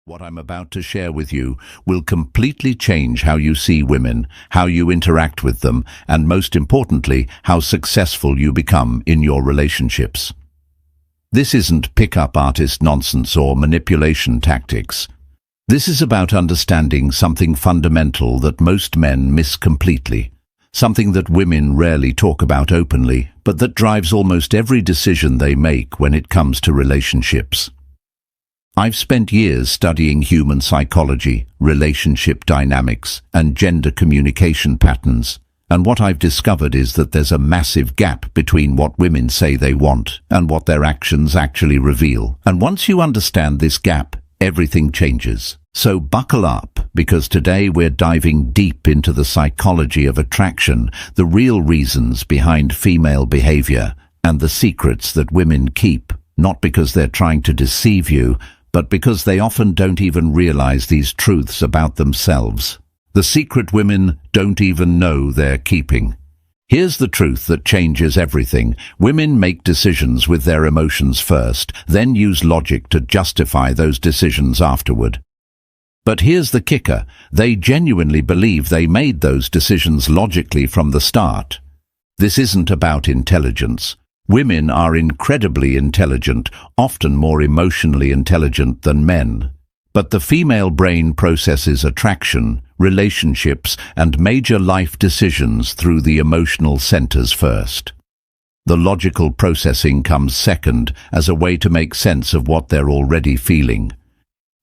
What I'm about to share with you will completely change how you see women, how you interact with them, and most importantly, how successful you become in your relationships. This isn't pick-up artist nonsense or manipulation tactics. This is about understanding something fundamental that most men miss completely, something that women rarely talk about openly, but that drives almost every decision they make when it comes to relationships. I've spent years studying human psychology, relationship dynamics, and gender communication patterns, and what I've discovered is that there's a massive gap between what women say they want and what their actions actually reveal. And once you understand this gap, everything changes. So buckle up, because today we're diving deep into the psychology of attraction, the real reasons behind female behavior, and the secrets that women keep, not because they're trying to deceive you, but because they often don't even realize these truths about themselves. The secret women don't even know they're keeping. Here's the truth that changes everything. Women make decisions with their emotions first, then use logic to justify those decisions afterward. But here's the kicker. They genuinely believe they made those decisions logically from the start. This isn't about intelligence. Women are incredibly intelligent, often more emotionally intelligent than men. But the female brain processes attraction, relationships, and major life decisions through the emotional centers first. The logical processing comes second, as a way to make sense of what they're already feeling.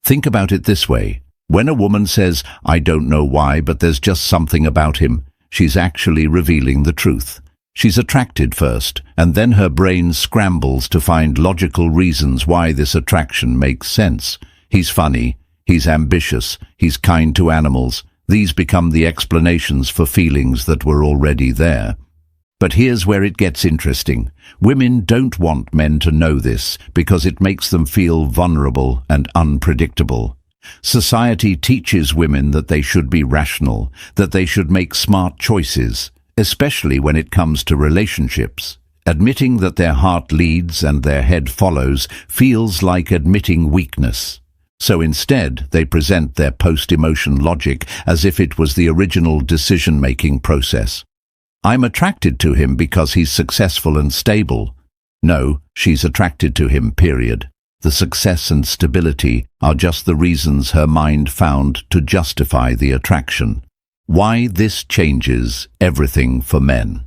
Think about it this way. When a woman says, "I don't know why, but there's just something about him," she's actually revealing the truth. She's attracted first, and then her brain scrambles to find logical reasons why this attraction makes sense. He's funny, he's ambitious, he's kind to animals. These become the explanations for feelings that were already there. But here's where it gets interesting. Women don't want men to know this because it makes them feel vulnerable and unpredictable. Society teaches women that they should be rational, that they should make smart choices, especially when it comes to relationships. Admitting that their heart leads and their head follows feels like admitting weakness. So instead, they present their post-emotion logic as if it was the original decision-making process. "I'm attracted to him because he's successful and stable." No, she's attracted to him, period. The success and stability are just the reasons her mind found to justify the attraction. Why this changes everything for men.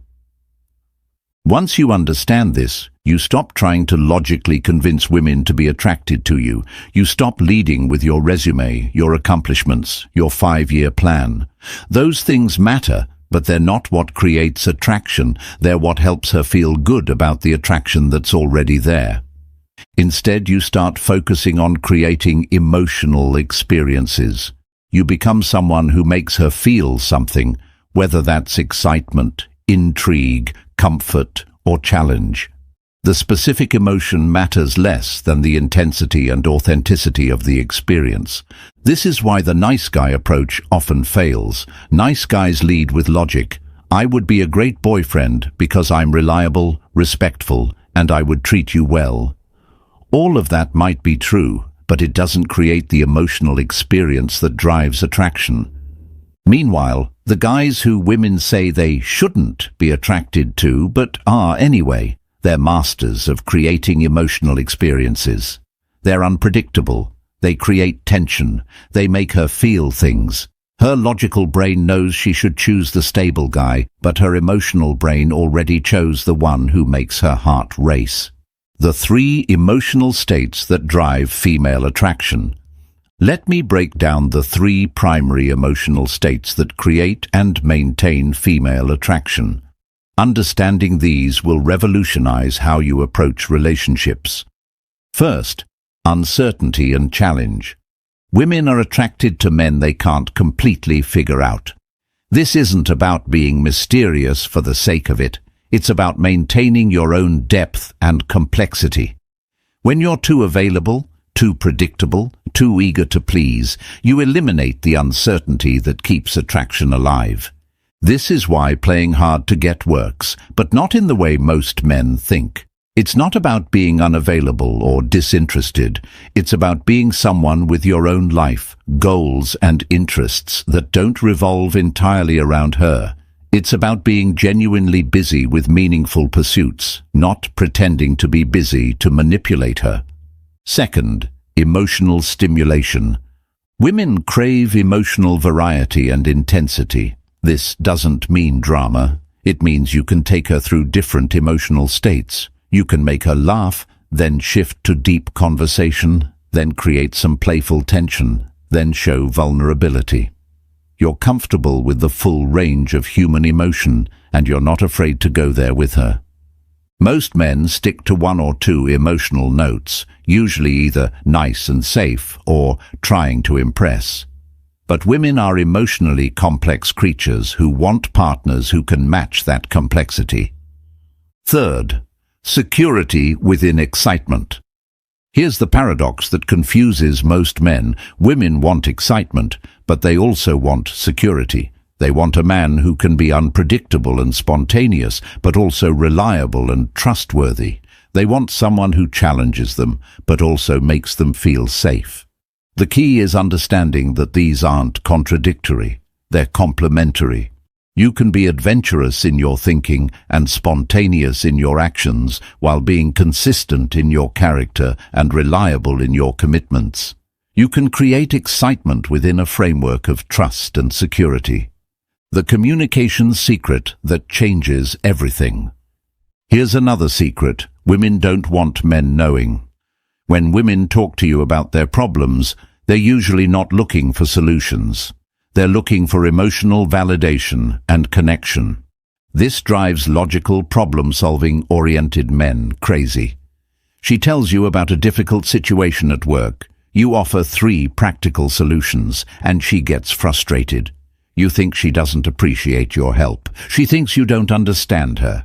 Once you understand this, you stop trying to logically convince women to be attracted to you. You stop leading with your resume, your accomplishments, your 5-year plan. Those things matter, but they're not what creates attraction. They're what helps her feel good about the attraction that's already there. Instead, you start focusing on creating emotional experiences. You become someone who makes her feel something, whether that's excitement, intrigue, comfort, or challenge. The specific emotion matters less than the intensity and authenticity of the experience. This is why the nice guy approach often fails. Nice guys lead with logic. "I would be a great boyfriend because I'm reliable, respectful, and I would treat you well." All of that might be true, but it doesn't create the emotional experience that drives attraction. Meanwhile, the guys who women say they shouldn't be attracted to but are anyway, they're masters of creating emotional experiences. They're unpredictable. They create tension. They make her feel things. Her logical brain knows she should choose the stable guy, but her emotional brain already chose the one who makes her heart race. The 3 emotional states that drive female attraction. Let me break down the 3 primary emotional states that create and maintain female attraction. Understanding these will revolutionize how you approach relationships. First, uncertainty and challenge. Women are attracted to men they can't completely figure out. This isn't about being mysterious for the sake of it. It's about maintaining your own depth and complexity. When you're too available, too predictable, too eager to please, you eliminate the uncertainty that keeps attraction alive. This is why playing hard to get works, but not in the way most men think. It's not about being unavailable or disinterested. It's about being someone with your own life, goals and interests that don't revolve entirely around her. It's about being genuinely busy with meaningful pursuits, not pretending to be busy to manipulate her. Second, emotional stimulation. Women crave emotional variety and intensity. This doesn't mean drama. It means you can take her through different emotional states. You can make her laugh, then shift to deep conversation, then create some playful tension, then show vulnerability. You're comfortable with the full range of human emotion, and you're not afraid to go there with her. Most men stick to one or two emotional notes, usually either nice and safe or trying to impress. But women are emotionally complex creatures who want partners who can match that complexity. Third, security within excitement. Here's the paradox that confuses most men. Women want excitement, but they also want security. They want a man who can be unpredictable and spontaneous, but also reliable and trustworthy. They want someone who challenges them, but also makes them feel safe. The key is understanding that these aren't contradictory. They're complementary. You can be adventurous in your thinking and spontaneous in your actions while being consistent in your character and reliable in your commitments. You can create excitement within a framework of trust and security. The communication secret that changes everything. Here's another secret women don't want men knowing. When women talk to you about their problems, they're usually not looking for solutions. They're looking for emotional validation and connection. This drives logical, problem-solving oriented men crazy. She tells you about a difficult situation at work. You offer 3 practical solutions, and she gets frustrated. You think she doesn't appreciate your help. She thinks you don't understand her.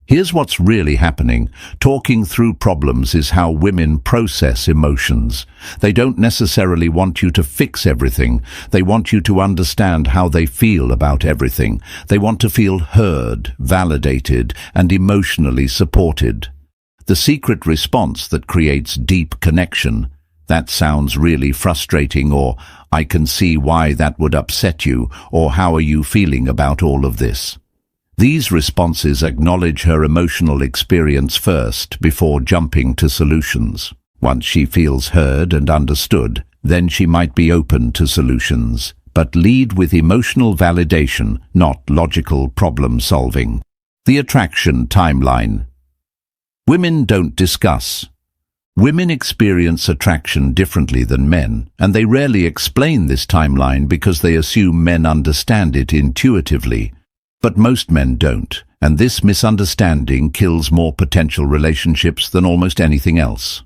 Here's what's really happening. Talking through problems is how women process emotions. They don't necessarily want you to fix everything. They want you to understand how they feel about everything. They want to feel heard, validated, and emotionally supported. The secret response that creates deep connection. That sounds really frustrating, or I can see why that would upset you, or how are you feeling about all of this? These responses acknowledge her emotional experience first before jumping to solutions. Once she feels heard and understood, then she might be open to solutions, but lead with emotional validation, not logical problem solving. The attraction timeline. Women don't discuss. Women experience attraction differently than men, and they rarely explain this timeline because they assume men understand it intuitively. But most men don't, and this misunderstanding kills more potential relationships than almost anything else.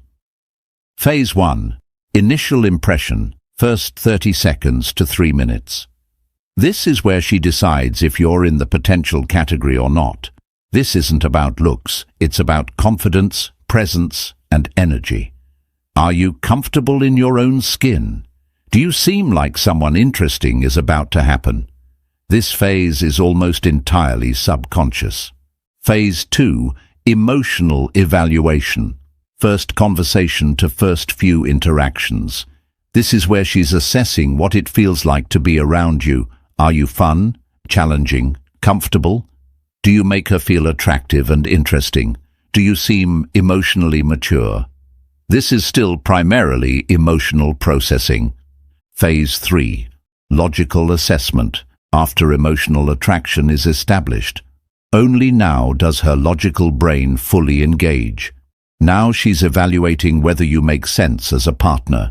Phase 1. Initial impression, first 30 seconds to 3 minutes. This is where she decides if you're in the potential category or not. This isn't about looks, it's about confidence, presence, and energy. Are you comfortable in your own skin? Do you seem like someone interesting is about to happen? This phase is almost entirely subconscious. Phase 2. Emotional evaluation. First conversation to first few interactions. This is where she's assessing what it feels like to be around you. Are you fun, challenging, comfortable? Do you make her feel attractive and interesting? Do you seem emotionally mature? This is still primarily emotional processing. Phase 3. Logical assessment. After emotional attraction is established, only now does her logical brain fully engage. Now she's evaluating whether you make sense as a partner.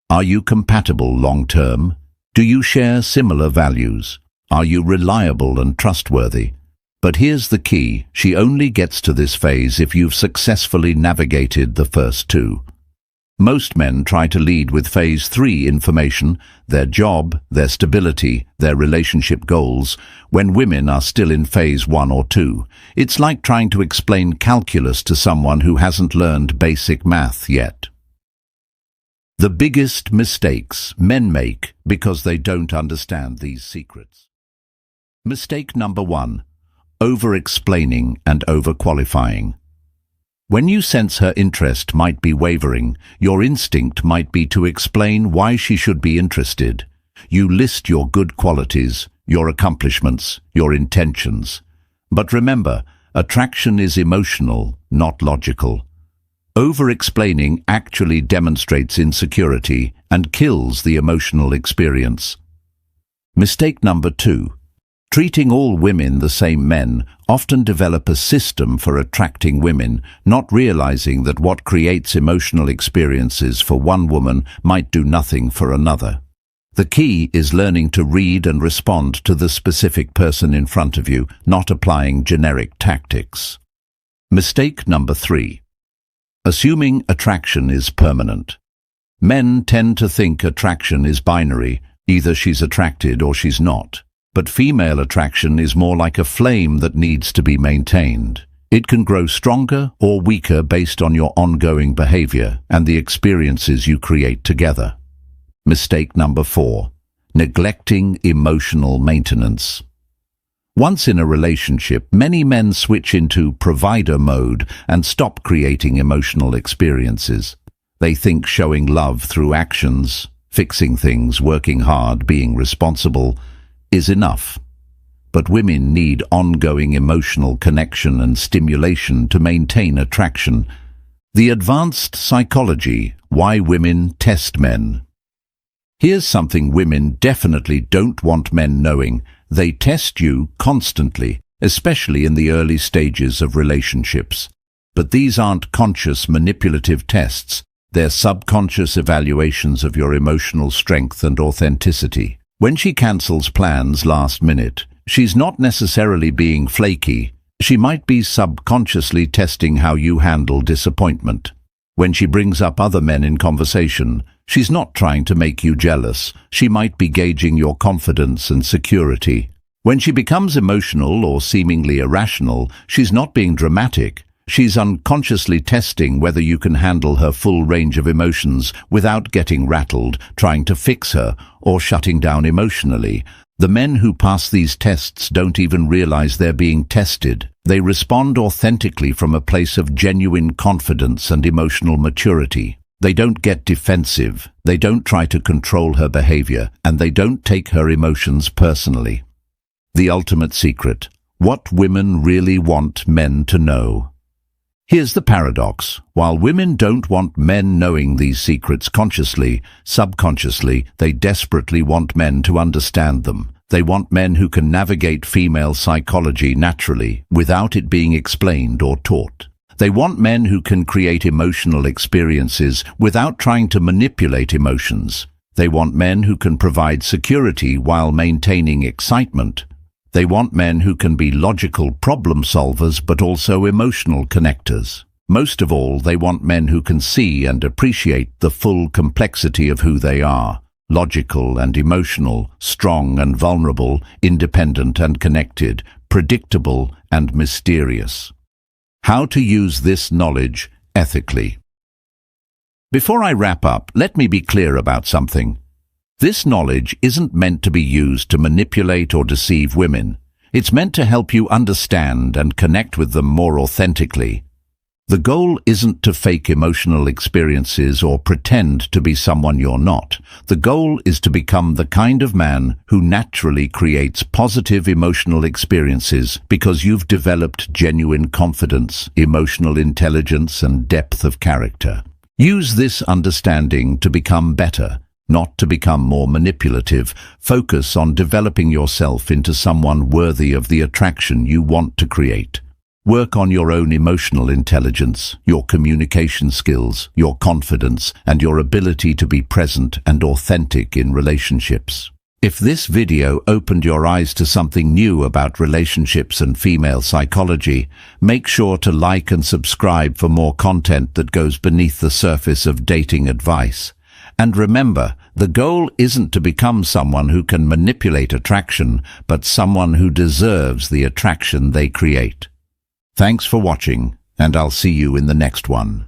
Are you compatible long-term? Do you share similar values? Are you reliable and trustworthy? But here's the key, she only gets to this phase if you've successfully navigated the first 2. Most men try to lead with phase 3 information, their job, their stability, their relationship goals, when women are still in phase 1 or 2. It's like trying to explain calculus to someone who hasn't learned basic math yet. The biggest mistakes men make because they don't understand these secrets. Mistake number 1. Over-explaining and over-qualifying. When you sense her interest might be wavering, your instinct might be to explain why she should be interested. You list your good qualities, your accomplishments, your intentions. But remember, attraction is emotional, not logical. Over-explaining actually demonstrates insecurity and kills the emotional experience. Mistake number 2. Treating all women the same. Men often develop a system for attracting women, not realizing that what creates emotional experiences for one woman might do nothing for another. The key is learning to read and respond to the specific person in front of you, not applying generic tactics. Mistake number 3. Assuming attraction is permanent. Men tend to think attraction is binary, either she's attracted or she's not. But female attraction is more like a flame that needs to be maintained. It can grow stronger or weaker based on your ongoing behavior and the experiences you create together. Mistake number 4. Neglecting emotional maintenance. Once in a relationship, many men switch into provider mode and stop creating emotional experiences. They think showing love through actions, fixing things, working hard, being responsible, is enough. But women need ongoing emotional connection and stimulation to maintain attraction. The advanced psychology, why women test men. Here's something women definitely don't want men knowing. They test you constantly, especially in the early stages of relationships. But these aren't conscious manipulative tests. They're subconscious evaluations of your emotional strength and authenticity. When she cancels plans last minute, she's not necessarily being flaky. She might be subconsciously testing how you handle disappointment. When she brings up other men in conversation, she's not trying to make you jealous. She might be gauging your confidence and security. When she becomes emotional or seemingly irrational, she's not being dramatic. She's unconsciously testing whether you can handle her full range of emotions without getting rattled, trying to fix her, or shutting down emotionally. The men who pass these tests don't even realize they're being tested. They respond authentically from a place of genuine confidence and emotional maturity. They don't get defensive, they don't try to control her behavior, and they don't take her emotions personally. The ultimate secret: what women really want men to know. Here's the paradox. While women don't want men knowing these secrets consciously, subconsciously, they desperately want men to understand them. They want men who can navigate female psychology naturally, without it being explained or taught. They want men who can create emotional experiences without trying to manipulate emotions. They want men who can provide security while maintaining excitement. They want men who can be logical problem solvers but also emotional connectors. Most of all, they want men who can see and appreciate the full complexity of who they are: logical and emotional, strong and vulnerable, independent and connected, predictable and mysterious. How to use this knowledge ethically. Before I wrap up, let me be clear about something. This knowledge isn't meant to be used to manipulate or deceive women. It's meant to help you understand and connect with them more authentically. The goal isn't to fake emotional experiences or pretend to be someone you're not. The goal is to become the kind of man who naturally creates positive emotional experiences because you've developed genuine confidence, emotional intelligence, and depth of character. Use this understanding to become better, not to become more manipulative. Focus on developing yourself into someone worthy of the attraction you want to create. Work on your own emotional intelligence, your communication skills, your confidence, and your ability to be present and authentic in relationships. If this video opened your eyes to something new about relationships and female psychology, make sure to like and subscribe for more content that goes beneath the surface of dating advice. And remember, the goal isn't to become someone who can manipulate attraction, but someone who deserves the attraction they create. Thanks for watching, and I'll see you in the next one.